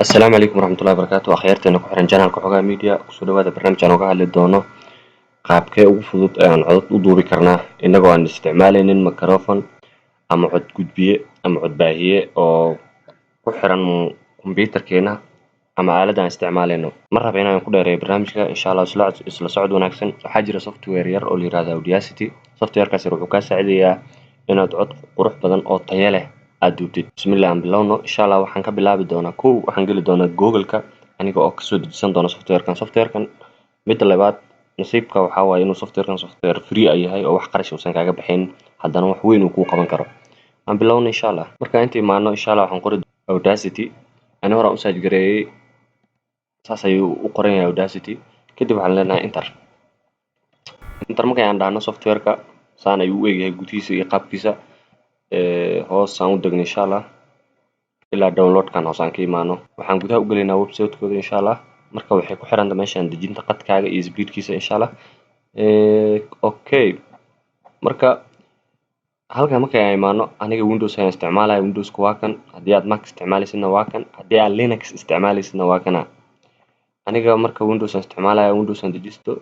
السلام عليكم ورحمة الله وبركاته. أخيرتنا ku xiran channelka xogaa media kusoo dhawaada barnaamij aan uga hadli doono qaabkee ugu fudud ee aan codad u duubi karnaa inagoo aan isticmaalaynin microphone ama cod gudbiye ama cod baahiye oo ku xiran kombiyuutarkeena ama aalada aan isticmaalayno. Ma raba inaan ku dheereeyo barnaamijka insha Allah isla socod wanaagsan. Waxaa jira software yar oo la yiraahdo Audacity. Softwarekaasi wuxuu kaa saacidayaa inaad cod qurux badan oo tayo leh aad duubtid. Bismillah aan bilowno. Insha Allah waxaan ka bilaabi doonaa waxaan geli doonaa Google-ka aniga oo kasoo dejisan doona softwarekan. Midda labaad nasiibka waxaa waaye inuu softwarekan software free ay yahay oo wax qarash uusan kaaga bixin haddana wax weyn uu kuu qaban karo. Aan bilowno insha Allah. Marka inta imaano insha Allah waxaan qori Audacity. Ani hore u search gareeyay saas ayuu u qoran yahay Audacity. Kadib waxaan leenahay enter markay aan dhahno softwareka saan ayuu u egyahay gudihiisa iyo qaabkiisa. Hoos aan u degno insha Allah ilaa downloadkan hoos aan ka imaano. Waxaan gudaha u galaynaa website-kooda insha Allah. Marka waxay ku xiran tahay meeshaan dejinta qadkaaga iyo speedkiisa insha Allah. Okay. Marka halkan markay aan imaano aniga Windows ayaan isticmaalayaa. Windowska waa kan. Haddii aad Mac isticmaalaysidna waa kan. Haddii aad Linux isticmaalaysidna waa kana. Aniga marka Windows aan isticmaalayaa Windows aan dejisto.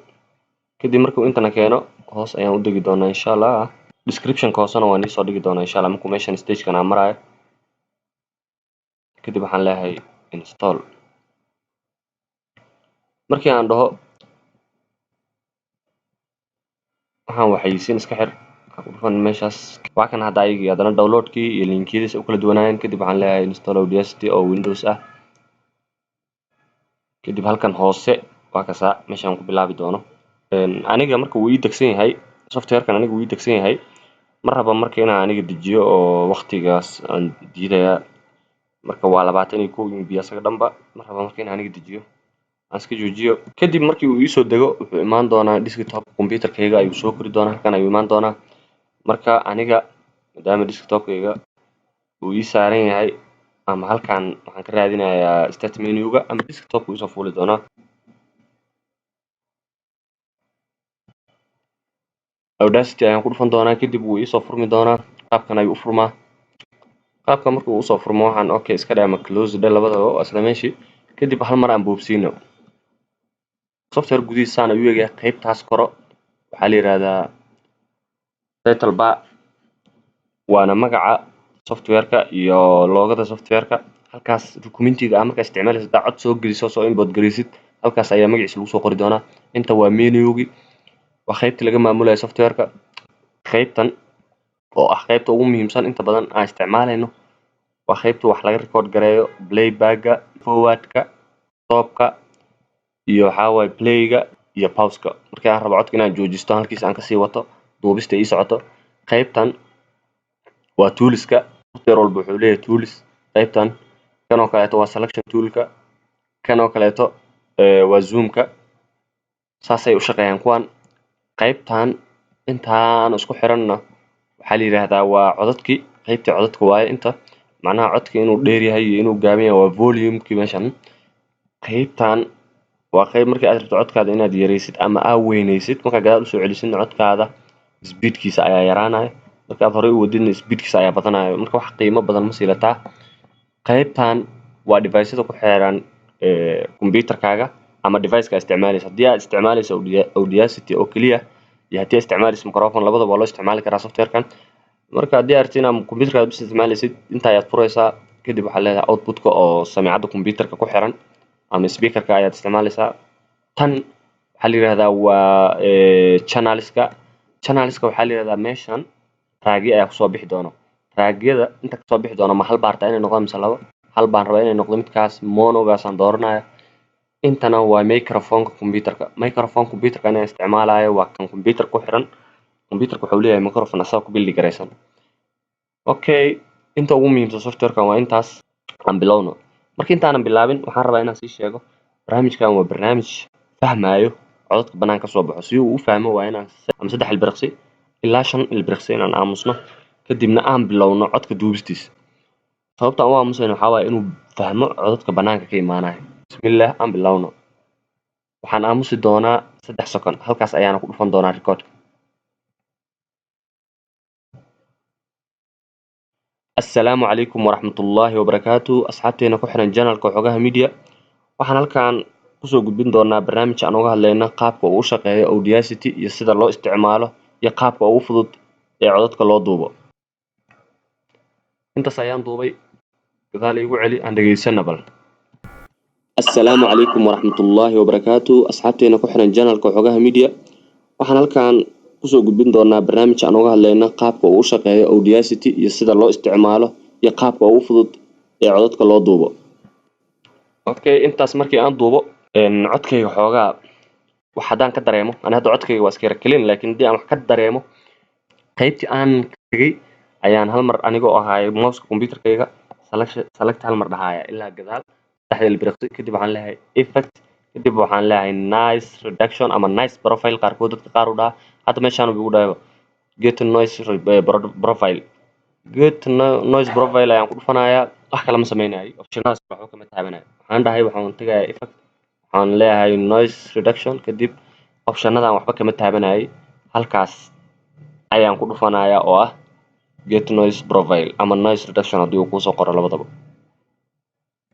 Kadib markuu intana keeno hoos ayaan u degi doonaa insha Allah. Description hoosana waan soo dhigi doonaa insha Allah markuu meeshan stage-kan aan marayo. Kadib waxaan leeyahay install. Markii aan dhaho waxaan waxaysiin iska xir dhufan meeshaas waa kan hadda ayagii haddana downloadkii iyo linkiyadiisa u kala duwanaayeen. Kadib waxaan leeyahay install Audacity oo Windows ah. Kadib halkan hoose waa kasaa meeshaan ku bilaabi doono. Aniga marka uu ii degsan yahay softwarekan aniga uu ii degsan yahay ma raba marka inaan aniga dejiyo oo waqtigaas aan diidayaa. Marka waa 21 MB asaga dhanba ma raba marka inaan aniga dejiyo aan iska joojiyo. Kadib markii uu ii soo dego wuxuu imaan doonaa desktop computerkayga ayuu soo kori doonaa. Halkan ayuu imaan doonaa. Marka aniga maadaama desktopkayga uu ii saaran yahay ama halkan waxaan ka raadinayaa start menu-ga ama desktopka uu soo fuuli doonaa. Audacity ayaan ku dhufan doonaa. Kadib wuu ii soo furmi doonaa. Qaabkan ayuu u furmaa. Qaabka markuu u soo furmo waxaan okay iska dhigay ama close labadaba oo isla meeshii. Kadib hal mar aan boobsiino. Software gudihiisa saan ayuu eegaya qaybtaas koro waxaa la yiraahdaa title bar waana magaca softwareka iyo loogada softwareka. Halkaas documentiga aan markaa isticmaalaysid cod soo geliso soo import gelisid halkaas ayaa magaciisa lagu soo qori doonaa. Inta waa menu-gi waa qaybtii laga maamulayo softwareka. Qaybtan oo ah qaybta ugu muhiimsan inta badan aan isticmaalayno waa qaybta wax laga record gareeyo playback-ga, forward-ka, stop-ka iyo waxaa waaye play-ga iyo pause-ka. Markii aan rabo codka inaan joojisto halkiis aan kasii wato duubista ii socoto. Qaybtan waa toolska. Software walba wuxuu leeyahay tools. Qaybtan kan oo kaleeto waa selection toolka. Kan oo kaleeto waa zoom-ka. Saasay u shaqeeyaan kuwan. Qaybtan intaan isku xiranna waxaa la yiraahdaa waa codadkii. Qaybtii codadka waaye inta macnaha codka inuu dheer yahay iyo inuu gaaban yahay waa volume-kii meeshan. Qaybtan waa qayb markii aad rabto codkaada inaad yareysid ama aad weyneysid marka gadaal u soo celisid codkaada speedkiisa ayaa yaraanaya. Marka aad hore u wadidna speedkiisa ayaa badanaya. Marka wax qiimo badan ma siilataa. Qaybtan waa device-yada ku xiran kombiyuutarkaaga ama device-ka isticmaalaysa. Haddii aad isticmaalayso Audacity oo kaliya iyo haddii aad isticmaalayso microphone labadaba waa loo isticmaali karaa softwarekan. Marka haddii aad rabto inaad kombiyuutarkaaga bis isticmaalaysid inta ayaad furaysaa. Kadib waxaa leedahay output-ka oo samecadda kombiyuutarka ku xiran ama speaker-ka ayaad isticmaalaysaa. Tan waxaa la yiraahdaa waa channelska. Channelska waxaa la yiraahdaa meeshan raagyo ayaa kusoo bixi doono. Raagyada inta kasoo bixi doono ma hal baarta inay noqdaan mise laba. Hal baan rabaa inay noqdo midkaas mono-gaas aan dooranaya. Intana waa microphone-ka kombiyuutarka. Microphone kombiyuutarka inaan isticmaalayo waa kan kombiyuutar ku xiran. Kombiyuutarka wuxuu leeyahay microphone asaga ku build gareysan. Okay inta ugu muhiimsan softwarekan waa intaas. Aan bilowno. Markii intaanan bilaabin waxaan rabaa inaan sii sheego barnaamijkan waa barnaamij fahmayo codadka banaanka soo baxo. Si uu u fahmo waa inaan 3 ilbiriqsi ilaa 5 ilbiriqsi inaan aamusno kadibna aan bilowno codka duubistiisa. Sababta aan u aamusayno waxaa waaye inuu fahmo codadka banaanka ka imaanaya. Bismillah aan bilowno. Waxaan aamusi doonaa 3 second. Halkaas ayaana ku dhufan doonaa record. Assalaamu calaykum waraxmatullaahi wabarakaatu. Asxaabteena ku xiran channelka Xogaha Media. Waxaan halkan kusoo gudbin doonaa barnaamij aan uga hadlayno qaabka uu u shaqeeyo Audacity iyo sida loo isticmaalo iyo qaabka ugu fudud ee codadka loo duubo. Intaas ayaan duubay. Gadaal igu celi aan dhageysana bal. Assalaamu calaykum waraxmatullaahi wabarakaatu. Asxaabteena ku xiran channelka Xogaha Media. Waxaan halkan kusoo gudbin doonaa barnaamij aan uga hadlayno qaabka uu u shaqeeyo Audacity iyo sida loo isticmaalo iyo qaabka ugu fudud ee codadka loo duubo. Okay, intaas markii aan duubo codkayga xoogaa wax haddaan ka dareemo ana hadda codkayga waa iska yara clean laakiin haddii aan wax ka dareemo qaybtii aan tegay ayaan hal mar anigoo ahaay mouseka computerkayga select hal mar dhahaaya ilaa gadaal saddexda ilbiriqsi kadib waxaan leeyahay effect kadib waxaan leeyahay nice reduction ama nice profile qaarkood dadka qaar u dhaha hadda meeshaan ugu dhahayo get noise profile noise profile ayaan ku dhufanayaa wax kale ma samaynayo optionadas waxba kama taabanayo waxaan dhahay waxaan tagayaa effect waxaan leeyahay noise reduction kadib optionadan waxba kama taabanayo halkaas ayaan ku dhufanayaa oo ah get noise profile ama noise reduction haddii uu kusoo qoro labadaba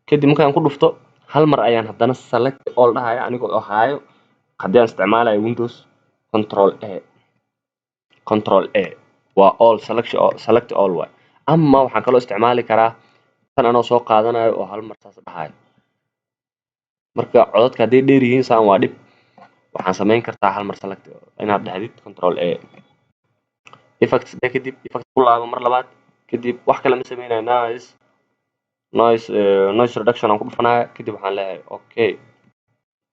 kadib markaan ku dhufto hal mar ayaan haddana select all dhahaya anigoo ahaayo haddii aan isticmaalayo Windows control A waa all select all waay ama waxaan kaloo isticmaali karaa tan anoo soo qaadanayo oo hal mar saas dhahayo marka codadka hadday dheer yihiin saan waa dhib waxaan samayn kartaa hal mar select inaad dhahdid control A effects kadib effects ku laabo mar labaad kadib wax kale ma samaynayo noise reduction aan ku dhufanaya kadib waxaan leeyahay okay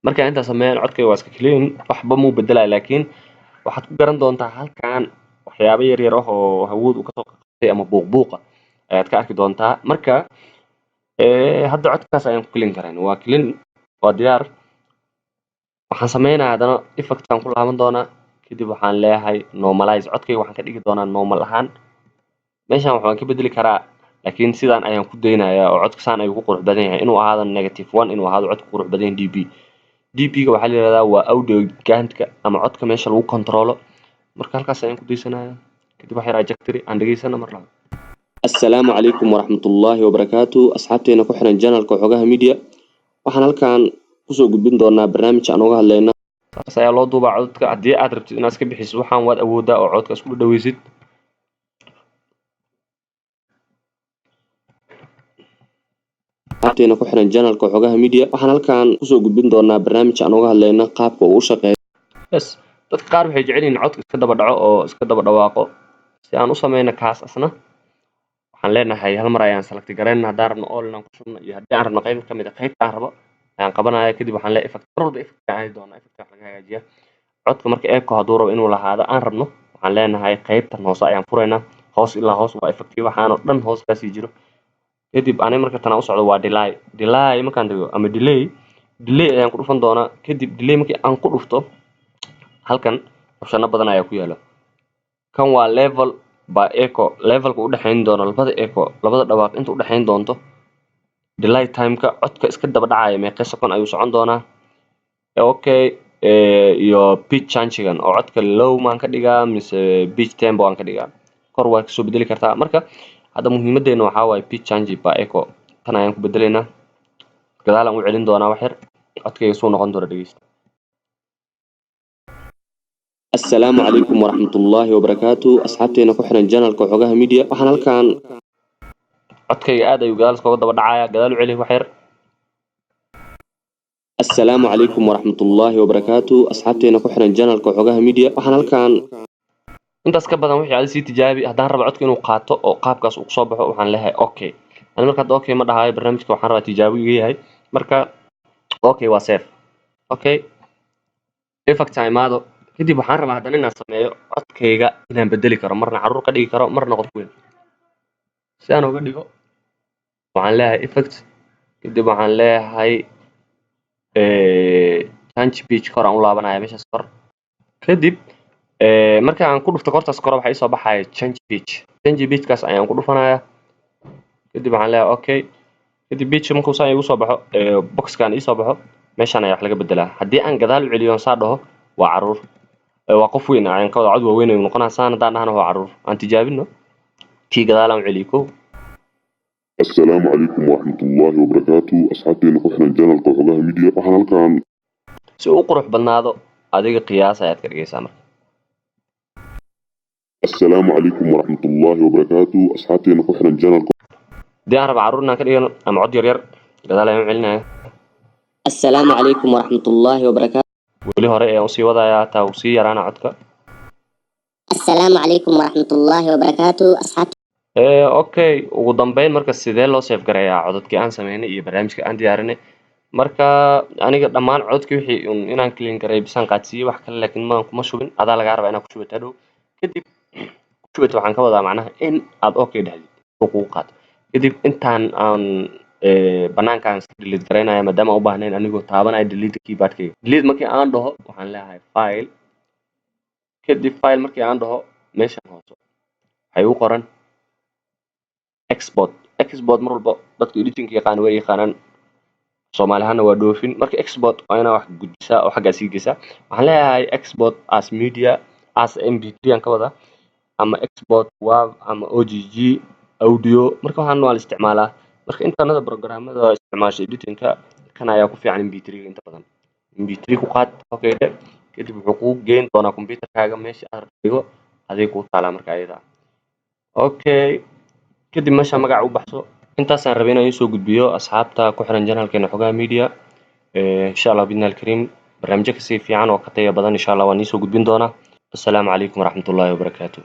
markaan intaas sameeyaan codkayga waa iska clean waxba muu bedelayo laakiin waxaad ku garan doontaa halkan waxyaabo yar yar ah oo hawadu ka soo qaqtay ama buuqa ayaad ka arki doontaa marka hadda codkaas ayaan ku clean karayn waa clean waa diyaar waxaan sameynayaa haddana effect aan ku laaban doonaa kadib waxaan leeyahay normalize codkayga waxaan ka dhigi doonaa normal ahaan meeshaan waxaan ka bedeli karaa laakiin sidaan ayaan ku daynayaa oo codka saan ayuu ku qurux badan yahay inuu ahaado -1 inuu ahaado codka qurux badan yahay dB-ga waxaa la yiraahdaa waa audio gaantka ama codka meesha lagu controlo marka halkaas ayaan ku daysanayaa kadib wax yar ajectory aan dhageysana mar labaad assalaamu calaykum waraxmatullaahi wabarakaatu asxaabteena ku xiran channelka Xogaha Media waxaan halkan kusoo gudbin doonaa barnaamij aan uga hadlayno saas ayaa loo duubaa codadka haddii aad rabtid inaad iska bixiso waxaan waad awoodaa oo codka isku dhaweysid asxaabteena ku xiran channelka Xogaha Media waxaan halkan kusoo gudbin doonaa barnaamij aan uga hadlayno qaabka uu u shaqeeyo yes dadka qaar waxay jecel yihiin codka iska daba dhaco oo iska daba dhawaaqo si aan u sameyno kaas asna waxaan leenahay hal mar ayaan select gareynaa haddaan rabno all inaan ku shubno iyo haddii aan rabno qayb ka mid ah qaybta aan rabo ayaan qabanaya kadib waxaan leeyahay effect mar walba effect aan doonaa effect wax laga hagaajiya codka marka echo hadduu rabo inuu lahaado aan rabno waxaan leenahay qaybtan hoose ayaan furaynaa hoos ilaa hoos waa effect waxaanoo dhan hoos kaasii jiro kadib aniga marka tan aan u socdo waa delay markaan tago ama delay ayaan ku dhufan doonaa kadib delay markii aan ku dhufto halkan optiono badan ayaa ku yaala kan waa level by echo levelka u dhaxayn doono labada dhawaaq inta u dhaxayn doonto delay timeka codka iska daba dhacaya meeqa second ayuu socon doonaa okay iyo pitch change-gan oo codka low maan ka dhigaa mise pitch tempo aan ka dhigaa kor waa kasoo bedeli kartaa marka hadda muhiimadeena waxaa waaye pitch change by echo tan ayaan ku bedelaynaa gadaal aan u celin doonaa wax yar codkayga suu noqon doona dhegeysta assalaamu calaykum waraxmatullaahi wabarakaatu asxaabteena ku xiran channelka Xogaha Media waxaan halkan codkayga aad ayuu gadaal iskaga daba dhacaya gadaal u celi wax yar assalaamu calaykum waraxmatullaahi wabarakaatu asxaabteena ku xiran channelka Xogaha Media waxaan halkan intaas ka badan wixii aad sii tijaabi haddaan rabo codka inuu qaato oo qaabkaas uu soo baxo waxaan leeyahay okay ani marka hadda okay ma dhahayo barnaamijka waxaan rabaa tijaabo iga yahay marka okay waa safe okay effect imaado kadib waxaan rabaa haddana inaan sameeyo codkayga inaan bedeli karo marna caruur ka dhigi karo marna qof weyn si aan uga dhigo waxaan leeyahay effect kadib waxaan leeyahay change pitch kor aan u laabanaya meeshaas kor kadib marka aan ku dhufto kortaas kor waxa soo baxaya change pitch kaas ayaan ku dhufanayaa kadib waxaan leeyahay okay kadib pitch markuu saan igu soo baxo boxkan ii soo baxo meeshaan ayaa wax laga bedelaa haddii aan gadaal u celiyo saa dhaho waa caruur waa qof weyn ayaan ka wada cod waaweyn ayuu noqonaa saan haddaan dhahana waa caruur aan tijaabino kii gadaal aan u celiyo kow السلام عليكم ورحمة الله وبركاته أصحابتي كحنا الجنة القوحوغاها ميديا وحنا halkan si uu u qurux badnaado adiga qiyaas ayaad ka dhigaysaa marka السلام عليكم ورحمة الله وبركاته أصحابتي كحنا الجنة dii aan raba carruur inaan ka dhigano ama cod yar yar gadaal ayaan u celinaya السلام عليكم ورحمة الله وبركاته. weli hore ayaan usii wadayaa hataa uu sii yaraana codka السلام عليكم ورحمة الله وبركاته أصحاب. okay ugu dambeyn marka sidee loo save garayaa codadkii aan sameynay iyo barnaamijka aan diyaarinay marka aniga dhammaan codadkii wixii inaan clean garay bisaan qaadsiiyey wax kale laakiin maan kuma shubin adaa lagaa rabaa inaad ku shubato hadhow kadib ku shubata waxaan ka wadaa macnaha in aad okay dhahdid oo kugu qaato kadib intaan aan banaankaan iska delete garaynaya maadaama aan u baahnayn anigoo taabanaya delete keyboardkayga delete markii aan dhaho waxaan leeyahay file kadib file markii aan dhaho meeshan hoose waxay u qoran export mar walba dadka editing yaqaan way yaqaanaan Soomaali ahaana waa dhoofin marka export waa inaa wax gudbisaa oo xaggaa sii geysaa waxaan leeyahay export as media as mp3 aan ka wadaa ama export wav ama ogg audio marka waxaan waa la isticmaalaa marka intaanada programmada isticmaasha editingka kan ayaa ku fiican mp3 inta badan mp3 ku qaad okay dhe kadib wuxuu kuu geyn doonaa computerkaaga meesha aad dhigo aday kuu taalaa marka ayada okay kadib meesha magaca u baxso intaasaan rabay inaan soo gudbiyo asxaabta ku xiran janaalkeena xogaha media insha allah bidna alkariim barnaamijyo kasii fiican oo ka taya badan insha allah waan soo gudbin doonaa assalaamu calaykum waraxmatullaahi wabarakaatuh